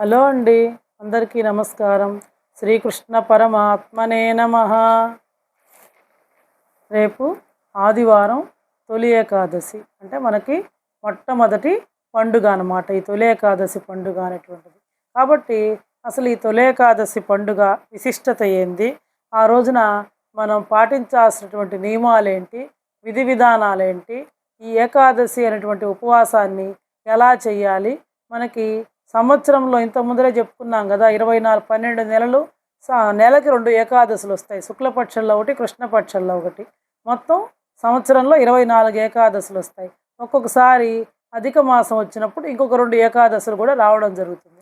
Hello అండి, అందరికీ నమస్కారం. శ్రీకృష్ణ పరమాత్మనే నమః. రేపు ఆదివారం తొలి ఏకాదశి, అంటే మనకి మొట్టమొదటి పండుగ అన్నమాట ఈ తొలి ఏకాదశి పండుగ అనేటువంటిది. కాబట్టి అసలు ఈ తొలి ఏకాదశి పండుగ విశిష్టత ఏంది, ఆ రోజున మనం పాటించాల్సినటువంటి నియమాలేంటి, విధి విధానాలేంటి, ఈ ఏకాదశి అనేటువంటి ఉపవాసాన్ని ఎలా చేయాలి, మనకి సంవత్సరంలో ఇంత ముందరే చెప్పుకున్నాం కదా, 24 12 నెలలు, నెలకి 2 ఏకాదశులు వస్తాయి. శుక్లపక్షంలో ఒకటి, కృష్ణపక్షంలో ఒకటి. మొత్తం సంవత్సరంలో 24 ఏకాదశులు వస్తాయి. ఒక్కొక్కసారి అధిక మాసం వచ్చినప్పుడు ఇంకొక 2 ఏకాదశులు కూడా రావడం జరుగుతుంది.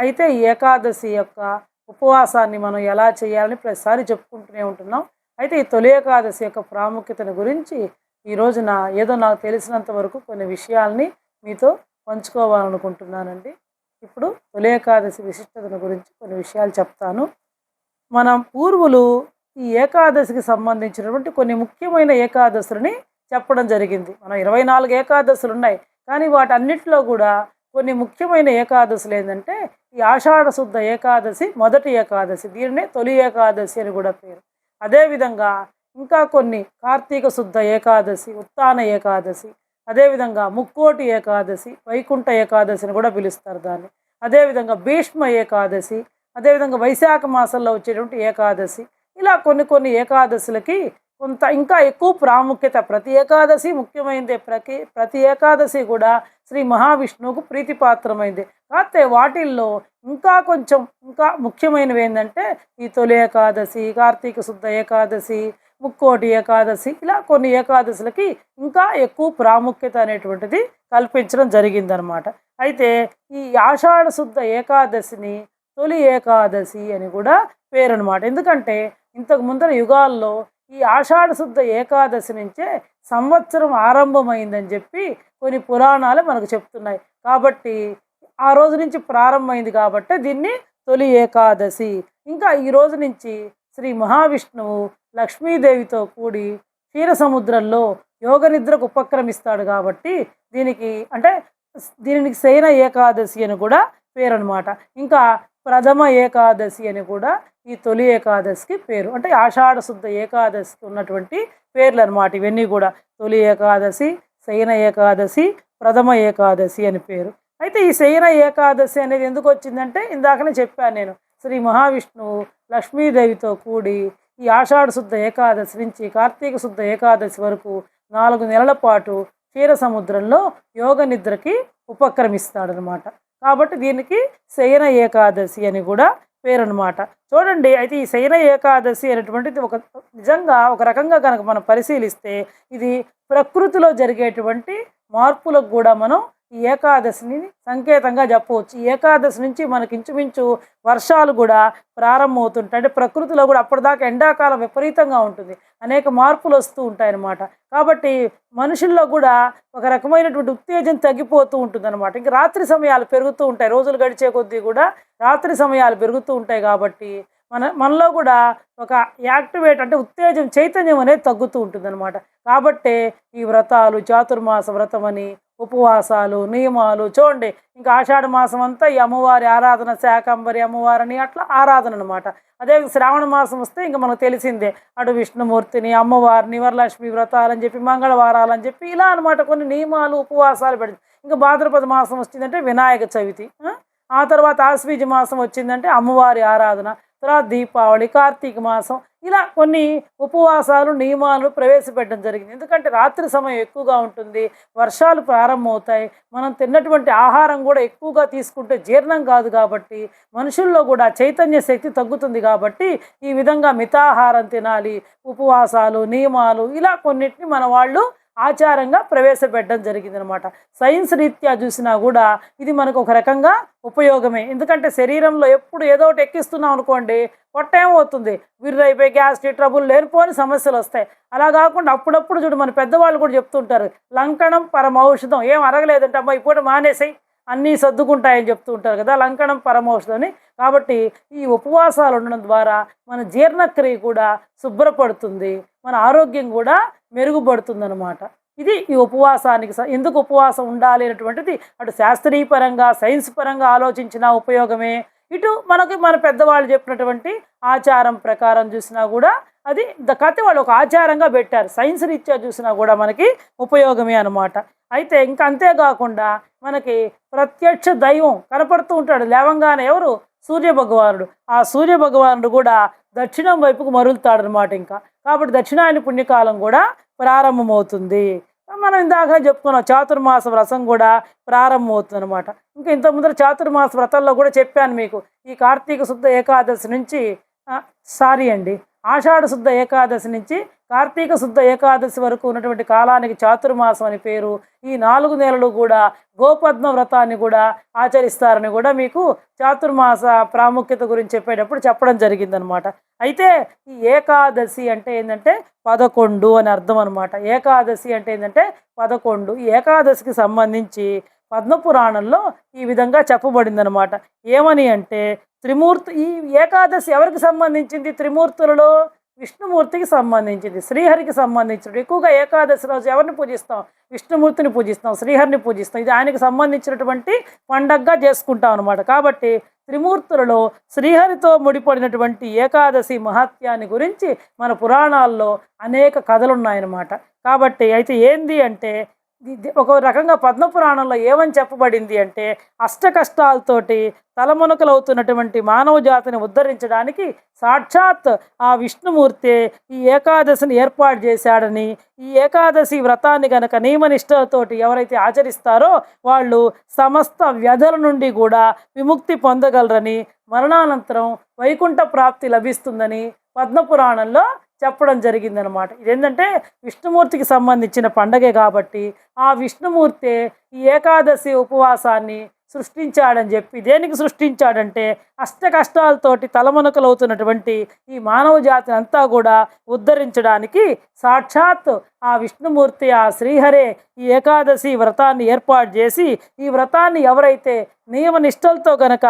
అయితే ఈ ఏకాదశి యొక్క ఉపవాసాన్ని మనం ఎలా చేయాలని ప్రతిసారి చెప్పుకుంటూనే ఉంటున్నాం. అయితే ఈ తొలి ఏకాదశి యొక్క ప్రాముఖ్యతను గురించి ఈ రోజున ఏదో నాకు తెలిసినంత వరకు కొన్ని విషయాల్ని మీతో పంచుకోవాలనుకుంటున్నానండి. ఇప్పుడు తొలి ఏకాదశి విశిష్టతను గురించి కొన్ని విషయాలు చెప్తాను. మనం పూర్వులు ఈ ఏకాదశికి సంబంధించినటువంటి కొన్ని ముఖ్యమైన ఏకాదశులని చెప్పడం జరిగింది. మనం 24 ఏకాదశులు ఉన్నాయి, కానీ వాటన్నిటిలో కూడా కొన్ని ముఖ్యమైన ఏకాదశులు ఏంటంటే ఈ ఆషాఢ శుద్ధ ఏకాదశి మొదటి ఏకాదశి, దీనినే తొలి ఏకాదశి అని కూడా పేరు. అదేవిధంగా ఇంకా కొన్ని కార్తీక శుద్ధ ఏకాదశి, ఉత్తాన ఏకాదశి, అదేవిధంగా ముక్కోటి ఏకాదశి, వైకుంఠ ఏకాదశి అని కూడా పిలుస్తారు దాన్ని. అదేవిధంగా భీష్మ ఏకాదశి, అదేవిధంగా వైశాఖ మాసంలో వచ్చేటువంటి ఏకాదశి. ఇలా కొన్ని కొన్ని ఏకాదశులకి కొంత ఇంకా ఎక్కువ ప్రాముఖ్యత. ప్రతి ఏకాదశి ముఖ్యమైనదే, ప్రతి ఏకాదశి కూడా శ్రీ మహావిష్ణువుకు ప్రీతిపాత్రమైంది. కాకపోతే వాటిల్లో ఇంకా ముఖ్యమైనవి ఏంటంటే ఈ తొలి ఏకాదశి, కార్తీక శుద్ధ ఏకాదశి, ముక్కోటి ఏకాదశి, ఇలా కొన్ని ఏకాదశులకి ఇంకా ఎక్కువ ప్రాముఖ్యత అనేటువంటిది కల్పించడం జరిగిందనమాట. అయితే ఈ ఆషాఢ శుద్ధ ఏకాదశిని తొలి ఏకాదశి అని కూడా పేరు అనమాట. ఎందుకంటే ఇంతకు ముందర యుగాల్లో ఈ ఆషాఢ శుద్ధ ఏకాదశి నుంచే సంవత్సరం ఆరంభమైందని చెప్పి కొన్ని పురాణాలు మనకు చెప్తున్నాయి. కాబట్టి ఆ రోజు నుంచి ప్రారంభమైంది కాబట్టి దీన్ని తొలి ఏకాదశి. ఇంకా ఈ రోజు నుంచి శ్రీ మహావిష్ణువు లక్ష్మీదేవితో కూడి క్షీర సముద్రంలో యోగ నిద్రకు ఉపక్రమిస్తాడు కాబట్టి దీనికి శయన ఏకాదశి అని కూడా పేరు అనమాట. ఇంకా ప్రథమ ఏకాదశి అని కూడా ఈ తొలి ఏకాదశికి పేరు. అంటే ఆషాఢ శుద్ధ ఏకాదశికి ఉన్నటువంటి పేర్లు అనమాట ఇవన్నీ కూడా. తొలి ఏకాదశి, శయన ఏకాదశి, ప్రథమ ఏకాదశి అని పేరు. అయితే ఈ శయన ఏకాదశి అనేది ఎందుకు వచ్చిందంటే ఇందాకనే చెప్పాను నేను, శ్రీ మహావిష్ణువు లక్ష్మీదేవితో కూడి ఈ ఆషాఢ శుద్ధ ఏకాదశి నుంచి కార్తీక శుద్ధ ఏకాదశి వరకు 4 నెలల పాటు క్షీర సముద్రంలో యోగ నిద్రకి ఉపక్రమిస్తాడనమాట. కాబట్టి దీనికి శయన ఏకాదశి అని కూడా పేరు అనమాట. చూడండి, అయితే ఈ శయన ఏకాదశి అనేటువంటిది నిజంగా ఒక రకంగా కనుక మనం పరిశీలిస్తే ఇది ప్రకృతిలో జరిగేటువంటి మార్పులకు కూడా మనం ఈ ఏకాదశిని సంకేతంగా చెప్పవచ్చు. ఈ ఏకాదశి నుంచి మనకి ఇంచుమించు వర్షాలు కూడా ప్రారంభమవుతుంటాయి. అంటే ప్రకృతిలో కూడా అప్పటిదాకా ఎండాకాలం విపరీతంగా ఉంటుంది, అనేక మార్పులు వస్తూ ఉంటాయన్నమాట. కాబట్టి మనుషుల్లో కూడా ఒక రకమైనటువంటి ఉత్తేజం తగ్గిపోతూ ఉంటుంది అనమాట. ఇంక రాత్రి సమయాలు పెరుగుతూ ఉంటాయి, రోజులు గడిచే కొద్దీ కూడా రాత్రి సమయాలు పెరుగుతూ ఉంటాయి. కాబట్టి మనలో కూడా ఒక యాక్టివేట్, అంటే ఉత్తేజం, చైతన్యం అనేది తగ్గుతూ ఉంటుంది అనమాట. కాబట్టే ఈ వ్రతాలు, చాతుర్మాస వ్రతం అని, ఉపవాసాలు, నియమాలు. చూడండి, ఇంకా ఆషాఢ మాసం అంతా ఈ అమ్మవారి ఆరాధన, శాకంబరి అమ్మవారిని అట్లా ఆరాధన అనమాట. అదే శ్రావణ మాసం వస్తే ఇంకా మనకు తెలిసిందే, అటు విష్ణుమూర్తిని, అమ్మవారిని, వరలక్ష్మి వ్రతాలని చెప్పి, మంగళవారాలని చెప్పి ఇలా అనమాట కొన్ని నియమాలు, ఉపవాసాలు పెడతాయి. ఇంకా భాద్రపద మాసం వచ్చిందంటే వినాయక చవితి, ఆ తర్వాత ఆశ్వీజ మాసం వచ్చిందంటే అమ్మవారి ఆరాధన, తర్వాత దీపావళి, కార్తీక మాసం, ఇలా కొన్ని ఉపవాసాలు, నియమాలు ప్రవేశపెట్టడం జరిగింది. ఎందుకంటే రాత్రి సమయం ఎక్కువగా ఉంటుంది, వర్షాలు ప్రారంభమవుతాయి, మనం తిన్నటువంటి ఆహారం కూడా ఎక్కువగా తీసుకుంటే జీర్ణం కాదు కాబట్టి మనుషుల్లో కూడా చైతన్య శక్తి తగ్గుతుంది. కాబట్టి ఈ విధంగా మితాహారం తినాలి, ఉపవాసాలు, నియమాలు, ఇలా కొన్నిటిని మన వాళ్ళు ఆచారంగా ప్రవేశపెట్టడం జరిగిందనమాట. సైన్స్ రీత్యా చూసినా కూడా ఇది మనకు ఒక రకంగా ఉపయోగమే. ఎందుకంటే శరీరంలో ఎప్పుడు ఏదో ఒకటి ఎక్కిస్తున్నాం అనుకోండి, పొట్ట ఏమవుతుంది, విర్రైపోయి గ్యాస్ట్రిక్ ట్రబుల్, లేనిపోని సమస్యలు వస్తాయి. అలా కాకుండా అప్పుడప్పుడు చూడు, మన పెద్దవాళ్ళు కూడా చెప్తుంటారు, లంకణం పరమౌషధం. ఏం అరగలేదంటే అమ్మ ఇప్పుడు మానేసాయి, అన్నీ సర్దుకుంటాయని చెప్తూ ఉంటారు కదా, లంకణం పరమౌషధం అని. కాబట్టి ఈ ఉపవాసాలు ఉండడం ద్వారా మన జీర్ణక్రియ కూడా శుభ్రపడుతుంది, మన ఆరోగ్యం కూడా మెరుగుపడుతుంది అనమాట. ఇది ఈ ఉపవాసానికి ఎందుకు ఉపవాసం ఉండాలి అనేటువంటిది అటు శాస్త్రీయ పరంగా సైన్స్ పరంగా ఆలోచించిన ఉపయోగమే, ఇటు మనకి మన పెద్దవాళ్ళు చెప్పినటువంటి ఆచారం ప్రకారం చూసినా కూడా అది కథ వాళ్ళు ఒక ఆచారంగా పెట్టారు. సైన్స్ రీత్యా చూసినా కూడా మనకి ఉపయోగమే అనమాట. అయితే ఇంకా అంతేకాకుండా మనకి ప్రత్యక్ష దైవం కనపడుతూ ఉంటాడు లేవంగానే. ఎవరు? సూర్య భగవానుడు. ఆ సూర్య భగవానుడు కూడా దక్షిణం వైపుకు మరులుతాడనమాట. ఇంకా కాబట్టి దక్షిణాయన పుణ్యకాలం కూడా ప్రారంభమవుతుంది. మనం ఇందాక చెప్పుకున్నాం చాతుర్మాస వ్రతం కూడా ప్రారంభమవుతుంది అనమాట. ఇంకా ఇంత ముందర చాతుర్మాస వ్రతంలో కూడా చెప్పాను మీకు. ఈ కార్తీక శుద్ధ ఏకాదశి నుంచి సారీ అండి ఆషాఢ శుద్ధ ఏకాదశి నుంచి కార్తీక శుద్ధ ఏకాదశి వరకు ఉన్నటువంటి కాలానికి చాతుర్మాసం అని పేరు. ఈ 4 నెలలు కూడా గోపద్మ వ్రతాన్ని కూడా ఆచరిస్తారని కూడా మీకు చాతుర్మాస ప్రాముఖ్యత గురించి చెప్పేటప్పుడు చెప్పడం జరిగిందనమాట. అయితే ఈ ఏకాదశి అంటే ఏంటంటే 11 అని అర్థం అనమాట. ఏకాదశి అంటే ఏంటంటే 11. ఈ ఏకాదశికి సంబంధించి పద్మపురాణంలో ఈ విధంగా చెప్పబడింది అనమాట. ఏమని అంటే త్రిమూర్తి ఈ ఏకాదశి ఎవరికి సంబంధించింది? త్రిమూర్తులలో విష్ణుమూర్తికి సంబంధించింది, శ్రీహరికి సంబంధించినట్టు. ఎక్కువగా ఏకాదశి రోజు ఎవరిని పూజిస్తాం? విష్ణుమూర్తిని పూజిస్తాం, శ్రీహరిని పూజిస్తాం. ఇది ఆయనకి సంబంధించినటువంటి పండగగా చేసుకుంటాం అనమాట. కాబట్టి త్రిమూర్తులలో శ్రీహరితో ముడిపడినటువంటి ఏకాదశి మహత్యాన్ని గురించి మన పురాణాల్లో అనేక కథలు ఉన్నాయన్నమాట. కాబట్టి అయితే ఏంది అంటే ఒక రకంగా పద్మపురాణంలో ఏమని చెప్పబడింది అంటే అష్ట కష్టాలతోటి తలమునకలవుతున్నటువంటి మానవ జాతిని ఉద్ధరించడానికి సాక్షాత్ ఆ విష్ణుమూర్తి ఈ ఏకాదశిని ఏర్పాటు చేశాడని, ఈ ఏకాదశి వ్రతాన్ని గనక నియమనిష్టతోటి ఎవరైతే ఆచరిస్తారో వాళ్ళు సమస్త వ్యధల నుండి కూడా విముక్తి పొందగలరని, మరణానంతరం వైకుంఠ ప్రాప్తి లభిస్తుందని పద్మపురాణంలో చెప్పడం జరిగిందనమాట. ఇదేంటంటే విష్ణుమూర్తికి సంబంధించిన పండగే కాబట్టి ఆ విష్ణుమూర్తి ఈ ఏకాదశి ఉపవాసాన్ని సృష్టించాడని చెప్పి, దేనికి సృష్టించాడంటే అష్ట కష్టాలతోటి తలమునకలవుతున్నటువంటి ఈ మానవ జాతిని అంతా కూడా ఉద్ధరించడానికి సాక్షాత్ ఆ విష్ణుమూర్తి ఆ శ్రీహరే ఈ ఏకాదశి వ్రతాన్ని ఏర్పాటు చేసి, ఈ వ్రతాన్ని ఎవరైతే నియమనిష్టలతో గనక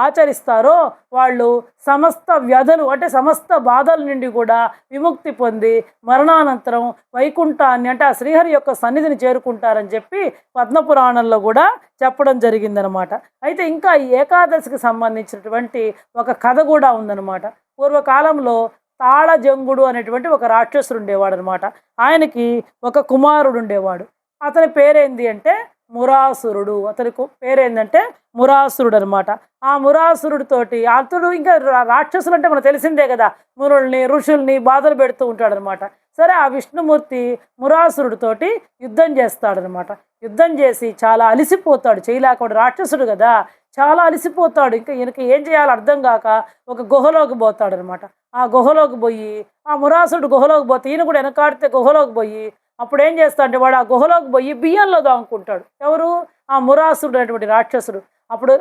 ఆచరిస్తారో వాళ్ళు సమస్త వ్యధలు అంటే సమస్త బాధల నుండి కూడా విముక్తి పొంది మరణానంతరం వైకుంఠాన్ని అంటే ఆ శ్రీహరి యొక్క సన్నిధిని చేరుకుంటారని చెప్పి పద్మపురాణంలో కూడా చెప్పడం జరిగిందనమాట. అయితే ఇంకా ఈ ఏకాదశికి సంబంధించినటువంటి ఒక కథ కూడా ఉందన్నమాట. పూర్వకాలంలో తాళజంగుడు అనేటువంటి ఒక రాక్షసుడు ఉండేవాడు అనమాట. ఆయనకి ఒక కుమారుడు ఉండేవాడు. అతని పేరేంది అంటే మురాసురుడు. అతని పేరేందంటే మురాసురుడు అనమాట. ఆ మురాసురుడితోటి అతడు ఇంకా రాక్షసులు అంటే మనకు తెలిసిందే కదా, మురుల్ని ఋషుల్ని బాధలు పెడుతూ ఉంటాడనమాట. సరే ఆ విష్ణుమూర్తి మురాసురుడితోటి యుద్ధం చేస్తాడనమాట. యుద్ధం చేసి చాలా అలిసిపోతాడు, చేయలేకుండా రాక్షసుడు కదా, చాలా అలిసిపోతాడు. ఇంకా ఈయనకి ఏం చేయాలో అర్థం కాక ఒక గుహలోకి పోతాడనమాట. ఆ గుహలోకి పోయి ఆ మురాసురుడు గుహలోకి పోతే ఈయన కూడా వెనకాడితే గుహలోకి పోయి అప్పుడు ఏం చేస్తా అంటే వాడు ఆ గుహలోకి పోయి బియ్యంలో దాముకుంటాడు. ఎవరు? ఆ మురాసురుడు అనేటువంటి రాక్షసుడు.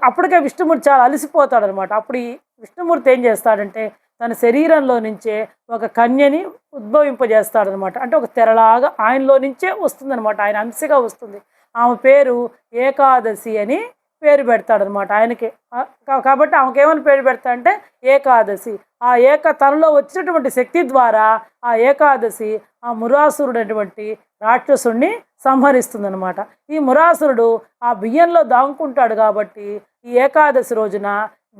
అప్పటికే విష్ణుమూర్తి చాలా అలసిపోతాడు అనమాట. అప్పుడు ఈ విష్ణుమూర్తి ఏం చేస్తాడంటే తన శరీరంలో నుంచే ఒక కన్యని ఉద్భవింపజేస్తాడనమాట. అంటే ఒక తెరలాగా ఆయనలో నుంచే వస్తుందనమాట, ఆయన అంశగా వస్తుంది. ఆమె పేరు ఏకాదశి అని పేరు పెడతాడనమాట ఆయనకి. కాబట్టి ఆమెకి ఏమని పేరు పెడతాడంటే ఏకాదశి. ఆ తనలో వచ్చినటువంటి శక్తి ద్వారా ఆ ఏకాదశి ఆ మురాసురుడు అటువంటి రాక్షసుడిని సంహరిస్తుందనమాట. ఈ మురాసురుడు ఆ బియ్యంలో దాంకుంటాడు కాబట్టి ఈ ఏకాదశి రోజున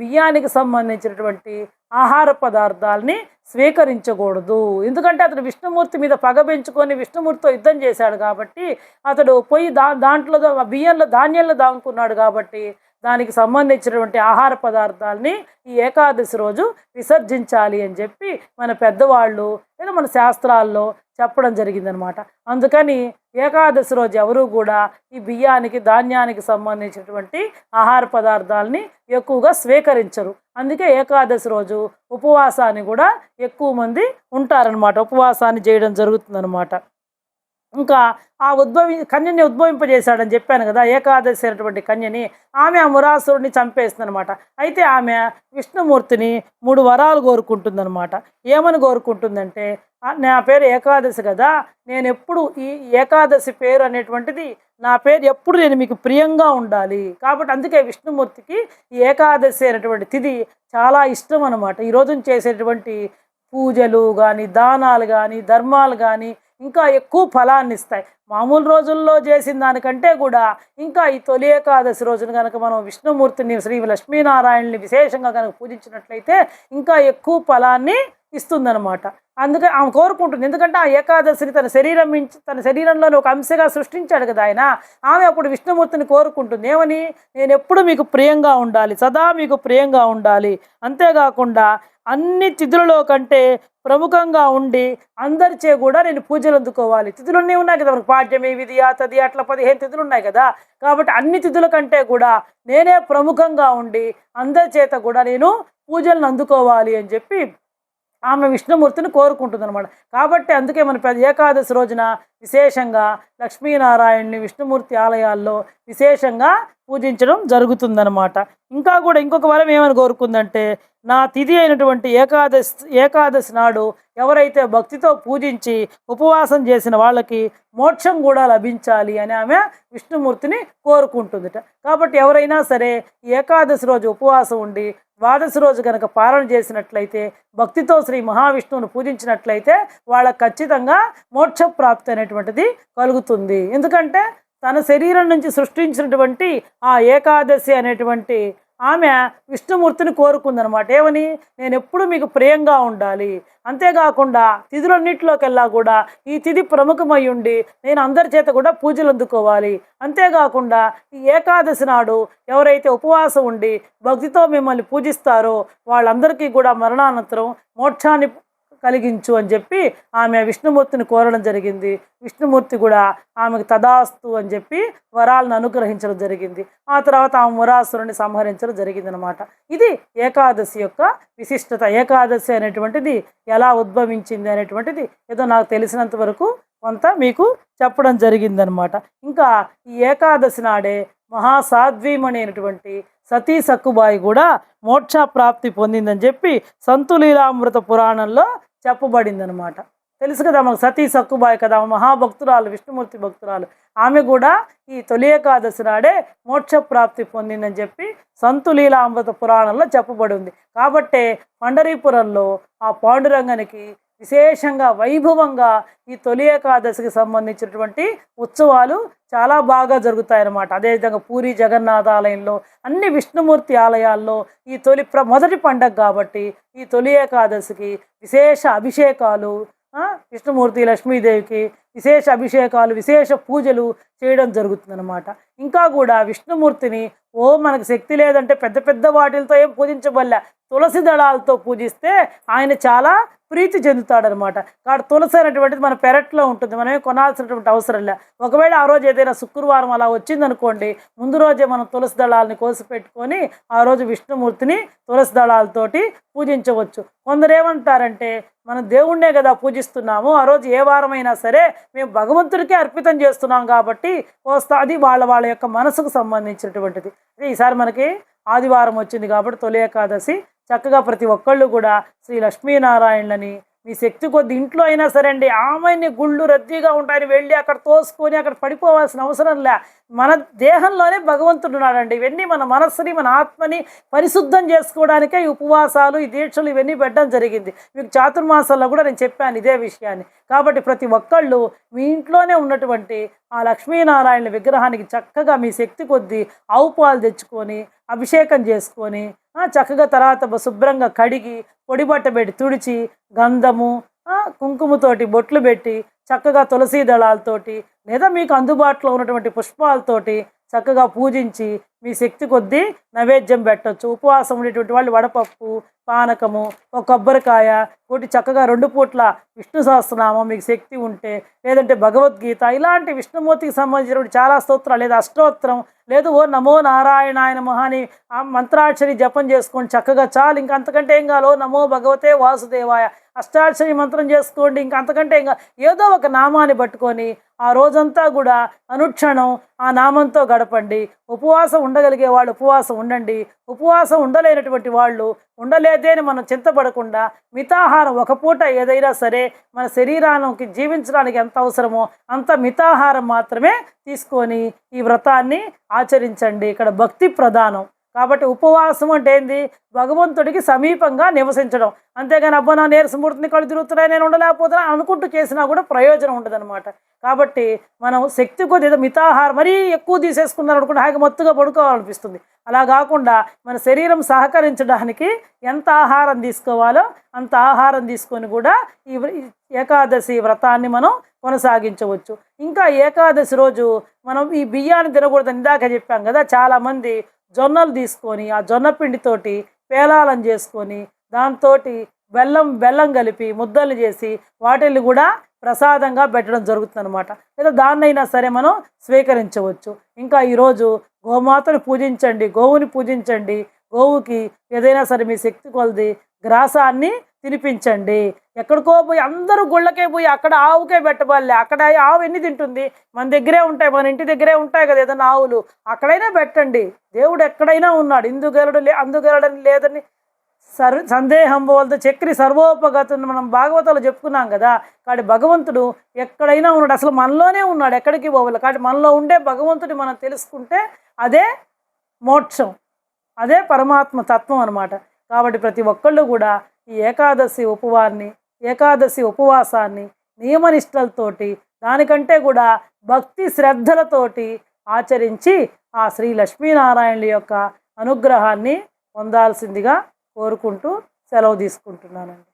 బియ్యానికి సంబంధించినటువంటి ఆహార పదార్థాలని స్వీకరించకూడదు. ఎందుకంటే అతడు విష్ణుమూర్తి మీద పగ పెంచుకొని విష్ణుమూర్తితో యుద్ధం చేశాడు కాబట్టి అతడు పోయి దాంట్లో బియ్యంలో ధాన్యంలో దాంకున్నాడు కాబట్టి దానికి సంబంధించినటువంటి ఆహార పదార్థాలని ఈ ఏకాదశి రోజు విసర్జించాలి అని చెప్పి మన పెద్దవాళ్ళు లేదా మన శాస్త్రాల్లో చెప్పడం జరిగిందనమాట. అందుకని ఏకాదశి రోజు ఎవరూ కూడా ఈ బియ్యానికి ధాన్యానికి సంబంధించినటువంటి ఆహార పదార్థాలని ఎక్కువగా స్వీకరించరు. అందుకే ఏకాదశి రోజు ఉపవాసాన్ని కూడా ఎక్కువ మంది ఉంటారనమాట, ఉపవాసాన్ని చేయడం జరుగుతుందనమాట. ఇంకా ఆ కన్యని ఉద్భవింపజేశాడని చెప్పాను కదా, ఏకాదశి అయినటువంటి కన్యని. ఆమె ఆ మురాసురుడిని చంపేస్తుంది అనమాట. అయితే ఆమె విష్ణుమూర్తిని 3 వరాలు కోరుకుంటుందన్నమాట. ఏమని కోరుకుంటుందంటే నా పేరు ఏకాదశి కదా, నేను ఎప్పుడు ఈ ఏకాదశి పేరు అనేటువంటిది నా పేరు ఎప్పుడు నేను మీకు ప్రియంగా ఉండాలి. కాబట్టి అందుకే విష్ణుమూర్తికి ఈ ఏకాదశి అనేటువంటి తిథి చాలా ఇష్టం అనమాట. ఈ రోజున చేసేటువంటి పూజలు కానీ దానాలు కానీ ధర్మాలు కానీ ఇంకా ఎక్కువ ఫలాన్ని ఇస్తాయి. మామూలు రోజుల్లో చేసిన దానికంటే కూడా ఇంకా ఈ తొలి ఏకాదశి రోజున కనుక మనం విష్ణుమూర్తిని శ్రీ లక్ష్మీనారాయణని విశేషంగా కనుక పూజించినట్లయితే ఇంకా ఎక్కువ ఫలాన్ని ఇస్తుందన్నమాట. అందుకే ఆమె కోరుకుంటుంది. ఎందుకంటే ఆ ఏకాదశిని తన శరీరంలోని ఒక అంశగా సృష్టించాడు కదా ఆయన. ఆమె అప్పుడు విష్ణుమూర్తిని కోరుకుంటుంది. ఏమని? నేను ఎప్పుడు మీకు ప్రియంగా ఉండాలి, సదా మీకు ప్రియంగా ఉండాలి, అంతేకాకుండా అన్ని తిథులలో కంటే ప్రముఖంగా ఉండి అందరిచే కూడా నేను పూజలు అందుకోవాలి. తిథులన్నీ ఉన్నాయి కదా మనకు, పాడ్యమి, విధియ, తది, అట్లా 15 తిథులు ఉన్నాయి కదా. కాబట్టి అన్ని తిథుల కంటే కూడా నేనే ప్రముఖంగా ఉండి అందరి చేత కూడా నేను పూజలను అందుకోవాలి అని చెప్పి ఆమె విష్ణుమూర్తిని కోరుకుంటుంది అనమాట. కాబట్టి అందుకే మన ఏకాదశి రోజున విశేషంగా లక్ష్మీనారాయణని విష్ణుమూర్తి ఆలయాల్లో విశేషంగా పూజించడం జరుగుతుందన్నమాట. ఇంకా కూడా ఇంకొక వరం ఏమని కోరుకుందంటే, నా తిథి అయినటువంటి ఏకాదశి నాడు ఎవరైతే భక్తితో పూజించి ఉపవాసం చేసిన వాళ్ళకి మోక్షం కూడా లభించాలి అని ఆమె విష్ణుమూర్తిని కోరుకుంటుందిట. కాబట్టి ఎవరైనా సరే ఏకాదశి రోజు ఉపవాసం ఉండి ద్వాదశి రోజు కనుక పాలన చేసినట్లయితే, భక్తితో శ్రీ మహావిష్ణువును పూజించినట్లయితే వాళ్ళకు ఖచ్చితంగా మోక్షప్రాప్తి అనేటువంటిది కలుగుతుంది. ఎందుకంటే తన శరీరం నుంచి సృష్టించినటువంటి ఆ ఏకాదశి అనేటువంటి ఆమె విష్ణుమూర్తిని కోరుకుందనమాట. ఏమని? నేను ఎప్పుడు మీకు ప్రియంగా ఉండాలి, అంతేకాకుండా తిథులన్నింటిలోకెల్లా కూడా ఈ తిథి ప్రముఖమై ఉండి నేను అందరి చేత కూడా పూజలు అందుకోవాలి, అంతేకాకుండా ఈ ఏకాదశి నాడు ఎవరైతే ఉపవాసం ఉండి భక్తితో మిమ్మల్ని పూజిస్తారో వాళ్ళందరికీ కూడా మరణానంతరం మోక్షాన్ని కలిగించు అని చెప్పి ఆమె విష్ణుమూర్తిని కోరడం జరిగింది. విష్ణుమూర్తి కూడా ఆమెకు తదాస్తు అని చెప్పి వరాలను అనుగ్రహించడం జరిగింది. ఆ తర్వాత ఆమె మురాసురుని సంహరించడం జరిగిందనమాట. ఇది ఏకాదశి యొక్క విశిష్టత. ఏకాదశి అనేటువంటిది ఎలా ఉద్భవించింది అనేటువంటిది ఏదో నాకు తెలిసినంత వరకు కొంత మీకు చెప్పడం జరిగిందనమాట. ఇంకా ఈ ఏకాదశి నాడే మహాసాధ్వీమణి అయినటువంటి సతీ సక్కుబాయి కూడా మోక్ష ప్రాప్తి పొందిందని చెప్పి సంతులీలామృత పురాణంలో చెప్పబడిందనమాట. తెలుసు కదా మనకు సతీ సక్కుబాయి కదా, మహాభక్తురాలు, విష్ణుమూర్తి భక్తురాలు. ఆమె కూడా ఈ తొలి ఏకాదశి నాడే మోక్ష ప్రాప్తి పొందిందని చెప్పి సంతులీలామృత పురాణంలో చెప్పబడి ఉంది. కాబట్టే పండరీపురంలో ఆ పాండురంగనికి విశేషంగా వైభవంగా ఈ తొలి ఏకాదశికి సంబంధించినటువంటి ఉత్సవాలు చాలా బాగా జరుగుతాయన్నమాట. అదేవిధంగా పూరి జగన్నాథ ఆలయంలో, అన్ని విష్ణుమూర్తి ఆలయాల్లో ఈ మొదటి పండగ కాబట్టి ఈ తొలి ఏకాదశికి విశేష అభిషేకాలు, విష్ణుమూర్తి లక్ష్మీదేవికి విశేష అభిషేకాలు, విశేష పూజలు చేయడం జరుగుతుందన్నమాట. ఇంకా కూడా విష్ణుమూర్తిని మనకు శక్తి లేదంటే పెద్ద పెద్ద వాటిలతో ఏం పూజించబల్ల, తులసి దళాలతో పూజిస్తే ఆయన చాలా ప్రీతి చెందుతాడనమాట. కాబట్టి తులసి అనేటువంటిది మన పెరట్లో ఉంటుంది, మనమే కొనాల్సినటువంటి అవసరం లే. ఒకవేళ ఆ రోజు ఏదైనా శుక్రవారం అలా వచ్చిందనుకోండి, ముందు రోజే మనం తులసి దళాలని కోసి పెట్టుకొని ఆ రోజు విష్ణుమూర్తిని తులసి దళాలతోటి పూజించవచ్చు. కొందరు ఏమంటారంటే, మనం దేవుణ్ణే కదా పూజిస్తున్నాము, ఆ రోజు ఏ వారమైనా సరే మేము భగవంతుడికే అర్పితం చేస్తున్నాం కాబట్టి అది వాళ్ళ యొక్క మనసుకు సంబంధించినటువంటిది. ఈసారి మనకి ఆదివారం వచ్చింది కాబట్టి తొలి ఏకాదశి చక్కగా ప్రతి ఒక్కళ్ళు కూడా శ్రీ లక్ష్మీనారాయణని మీ శక్తి కొద్ది ఇంట్లో అయినా సరే అండి, ఆమెని గుళ్ళు రద్దీగా ఉంటాయని వెళ్ళి అక్కడ తోసుకొని అక్కడ పడిపోవాల్సిన అవసరం లే. మన దేహంలోనే భగవంతుడు ఉన్నాడండి. ఇవన్నీ మన మనస్సుని, మన ఆత్మని పరిశుద్ధం చేసుకోవడానికే ఈ ఉపవాసాలు, ఈ దీక్షలు ఇవన్నీ పెట్టడం జరిగింది. మీకు చాతుర్మాసాల్లో కూడా నేను చెప్పాను ఇదే విషయాన్ని. కాబట్టి ప్రతి ఒక్కళ్ళు మీ ఇంట్లోనే ఉన్నటువంటి ఆ లక్ష్మీనారాయణ విగ్రహానికి చక్కగా మీ శక్తి కొద్దీ ఆవు పాలు తెచ్చుకొని అభిషేకం చేసుకొని చక్కగా తర్వాత శుభ్రంగా కడిగి పొడి బట్ట పెట్టి తుడిచి గంధము కుంకుమతోటి బొట్లు పెట్టి చక్కగా తులసి దళాలతోటి లేదా మీకు అందుబాటులో ఉన్నటువంటి పుష్పాలతోటి చక్కగా పూజించి మీ శక్తి కొద్దీ నైవేద్యం పెట్టవచ్చు. ఉపవాసం ఉండేటువంటి వాళ్ళు వడపప్పు, పానకము, ఒక కొబ్బరికాయ కొట్టి చక్కగా 2 పూట్ల విష్ణు సహస్రనామం మీకు శక్తి ఉంటే, లేదంటే భగవద్గీత, ఇలాంటి విష్ణుమూర్తికి సంబంధించినటువంటి చాలా స్తోత్రాలు లేదా అష్టోత్తరం లేదు ఓ నమో నారాయణాయ నమః అని ఆ మంత్రాక్షరి జపం చేసుకోండి చక్కగా చాలు. ఇంక అంతకంటే ఏం కాలో నమో భగవతే వాసుదేవాయ అష్టాక్షరి మంత్రం చేసుకోండి. ఇంక అంతకంటే ఇంకా ఏదో ఒక నామాన్ని పట్టుకొని ఆ రోజంతా కూడా అనుక్షణం ఆ నామంతో గడపండి. ఉపవాసం ఉండగలిగే వాళ్ళు ఉపవాసం ఉండండి. ఉపవాసం ఉండలేనటువంటి వాళ్ళు ఉండలేదే అని మనం చింతపడకుండా మితాహారం ఒక పూట ఏదైనా సరే మన శరీరానికి జీవించడానికి ఎంత అవసరమో అంత మితాహారం మాత్రమే తీసుకొని ఈ వ్రతాన్ని ఆచరించండి. ఇక్కడ భక్తి ప్రధానం కాబట్టి ఉపవాసం అంటే ఏంది? భగవంతుడికి సమీపంగా నివసించడం. అంతేగాని అబ్బా నా నీరసమూర్తిని కళ్ళు తిరుగుతున్నాయి నేను ఉండలేకపోతున్నా అనుకుంటూ చేసినా కూడా ప్రయోజనం ఉండదన్నమాట. కాబట్టి మనం శక్తి కొద్ది ఏదో మితాహారం మరీ ఎక్కువ తీసేసుకున్నారు అనుకుంటే హాయిగా మత్తుగా పడుకోవాలనిపిస్తుంది. అలా కాకుండా మన శరీరం సహకరించడానికి ఎంత ఆహారం తీసుకోవాలో అంత ఆహారం తీసుకొని కూడా ఈ ఏకాదశి వ్రతాన్ని మనం కొనసాగించవచ్చు. ఇంకా ఏకాదశి రోజు మనం ఈ బియ్యాన్ని తినకూడదని ఇందాక చెప్పాం కదా. చాలామంది జొన్నలు తీసుకొని ఆ జొన్న పిండితోటి పేలాలను చేసుకొని దాంతో బెల్లం కలిపి ముద్దలు చేసి వాటిని కూడా ప్రసాదంగా పెట్టడం జరుగుతుంది అనమాట. లేదా దాన్నైనా సరే మనం స్వీకరించవచ్చు. ఇంకా ఈరోజు గోమాతను పూజించండి, గోవుని పూజించండి. గోవుకి ఏదైనా సరే మీ శక్తి కొలది గ్రాసాన్ని తినిపించండి. ఎక్కడికో పోయి అందరూ గుళ్ళకే పోయి అక్కడ ఆవుకే పెట్టబల్లే. అక్కడ ఆవు ఎన్ని తింటుంది? మన దగ్గరే ఉంటాయి, మన ఇంటి దగ్గరే ఉంటాయి కదా ఏదైనా ఆవులు. అక్కడైనా పెట్టండి. దేవుడు ఎక్కడైనా ఉన్నాడు. అందుగలడని లేదని సందేహం పోలదు చక్రి సర్వోపగతుని మనం భాగవతాలు చెప్పుకున్నాం కదా. కాబట్టి భగవంతుడు ఎక్కడైనా ఉన్నాడు, అసలు మనలోనే ఉన్నాడు, ఎక్కడికి పోవాలి. కాబట్టి మనలో ఉండే భగవంతుడి మనం తెలుసుకుంటే అదే మోక్షం, అదే పరమాత్మ తత్వం అనమాట. కాబట్టి ప్రతి ఒక్కళ్ళు కూడా ఈ ఏకాదశి ఉపవాసాన్ని నియమనిష్టలతోటి దానికంటే కూడా భక్తి శ్రద్ధలతోటి ఆచరించి ఆ శ్రీ లక్ష్మీనారాయణుల యొక్క అనుగ్రహాన్ని పొందాల్సిందిగా కోరుకుంటూ సెలవు తీసుకుంటున్నానండి.